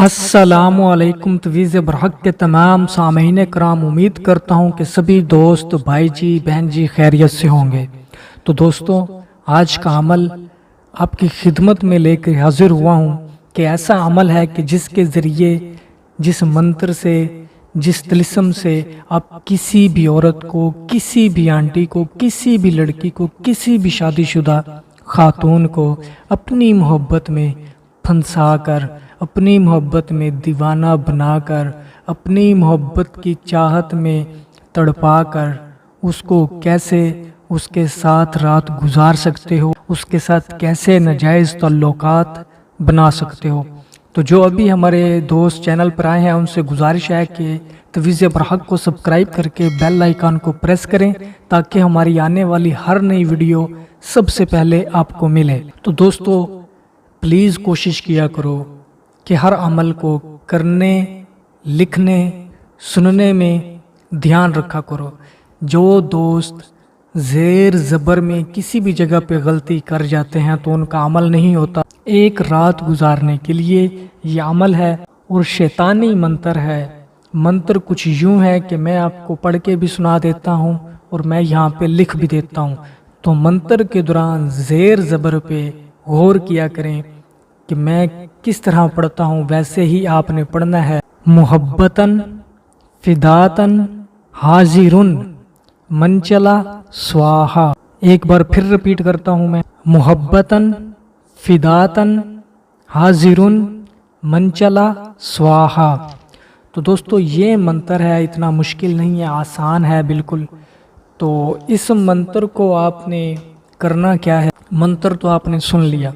अस्सलामुअलैकुम तवीज़ बरहक के तमाम सामीन कराम, उम्मीद करता हूँ कि सभी दोस्त भाई जी बहन जी खैरियत से होंगे। तो दोस्तों, आज का अमल आपकी खिदमत में लेकर हाजिर हुआ हूँ कि ऐसा अमल है कि जिसके ज़रिए, जिस मंत्र से, जिस तिलिस्म से आप किसी भी औरत को, किसी भी आंटी को, किसी भी लड़की को, किसी भी शादीशुदा खातून को अपनी मोहब्बत में फंसा कर, अपनी मोहब्बत में दीवाना बनाकर, अपनी मोहब्बत की चाहत में तड़पा कर उसको कैसे उसके साथ रात गुजार सकते हो, उसके साथ कैसे नाजायज़ ताल्लुकात बना सकते हो। तो जो अभी हमारे दोस्त चैनल पर आए हैं उनसे गुजारिश है कि तवीज़ बरहक को सब्सक्राइब करके बेल आइकन को प्रेस करें ताकि हमारी आने वाली हर नई वीडियो सबसे पहले आपको मिले। तो दोस्तों, प्लीज़ कोशिश किया करो कि हर अमल को करने, लिखने, सुनने में ध्यान रखा करो। जो दोस्त ज़ेर ज़बर में किसी भी जगह पे गलती कर जाते हैं तो उनका अमल नहीं होता। एक रात गुजारने के लिए ये अमल है और शैतानी मंत्र है। मंत्र कुछ यूँ है कि मैं आपको पढ़ के भी सुना देता हूँ और मैं यहाँ पे लिख भी देता हूँ। तो मंत्र के दौरान ज़ेर ज़बर पे गौर किया करें कि मैं किस तरह पढ़ता हूँ, वैसे ही आपने पढ़ना है। मुहब्बतन फिदातन हाजिरुन मंचला स्वाहा। एक बार फिर रिपीट करता हूँ मैं, मुहब्बतन फिदातन हाजिरुन मंचला स्वाहा। तो दोस्तों, ये मंत्र है, इतना मुश्किल नहीं है, आसान है बिल्कुल। तो इस मंत्र को आपने करना क्या है, मंत्र तो आपने सुन लिया।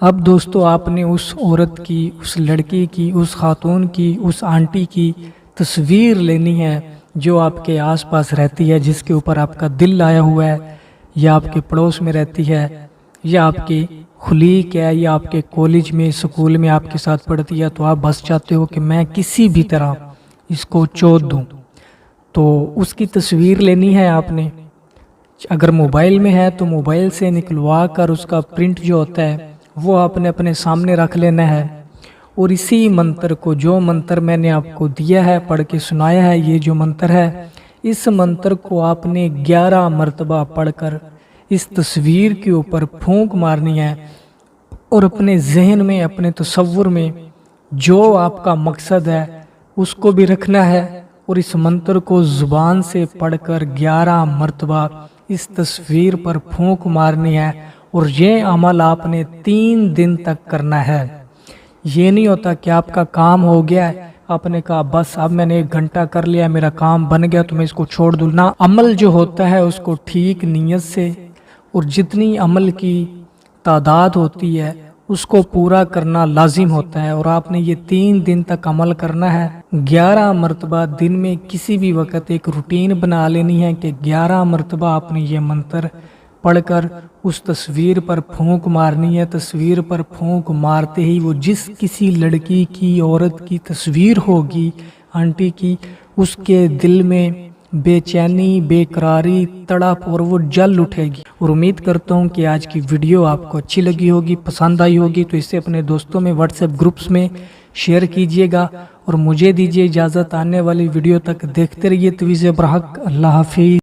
अब दोस्तों, आपने उस औरत की, उस लड़की की, उस खातून की, उस आंटी की तस्वीर लेनी है जो आपके आसपास रहती है, जिसके ऊपर आपका दिल आया हुआ है, या आपके पड़ोस में रहती है, या आपकी खुलीक है, या आपके कॉलेज में, स्कूल में आपके साथ पढ़ती है। तो आप बस चाहते हो कि मैं किसी भी तरह इसको चोद दूँ। तो उसकी तस्वीर लेनी है आपने। अगर मोबाइल में है तो मोबाइल से निकलवा कर उसका प्रिंट जो होता है वो आपने अपने सामने रख लेना है। और इसी मंत्र को, जो मंत्र मैंने आपको दिया है, पढ़ के सुनाया है, ये जो मंत्र है, इस मंत्र को आपने 11 मरतबा पढ़कर इस तस्वीर के ऊपर फूंक मारनी है और अपने जहन में, अपने तसव्वुर में जो आपका मकसद है उसको भी रखना है। और इस मंत्र को ज़ुबान से पढ़कर 11 मरतबा इस तस्वीर पर फूंक मारनी है। और ये अमल आपने 3 दिन तक करना है। ये नहीं होता कि आपका काम हो गया है, आपने कहा बस अब मैंने 1 घंटा कर लिया, मेरा काम बन गया तो मैं इसको छोड़ दूँ ना। अमल जो होता है उसको ठीक नीयत से, और जितनी अमल की तादाद होती है उसको पूरा करना लाजिम होता है। और आपने ये 3 दिन तक अमल करना है। 11 मरतबा दिन में किसी भी वक्त एक रूटीन बना लेनी है कि 11 मरतबा आपने ये मंत्र पढ़कर उस तस्वीर पर फूंक मारनी है। तस्वीर पर फूंक मारते ही वो जिस किसी लड़की की, औरत की तस्वीर होगी, आंटी की, उसके दिल में बेचैनी, बेकरारी, तड़प और वो जल उठेगी। और उम्मीद करता हूँ कि आज की वीडियो आपको अच्छी लगी होगी, पसंद आई होगी। तो इसे अपने दोस्तों में, व्हाट्सएप ग्रुप्स में शेयर कीजिएगा और मुझे दीजिए इजाज़त। आने वाली वीडियो तक देखते रहिए तवीज़ बरहक। अल्लाह हाफिज़।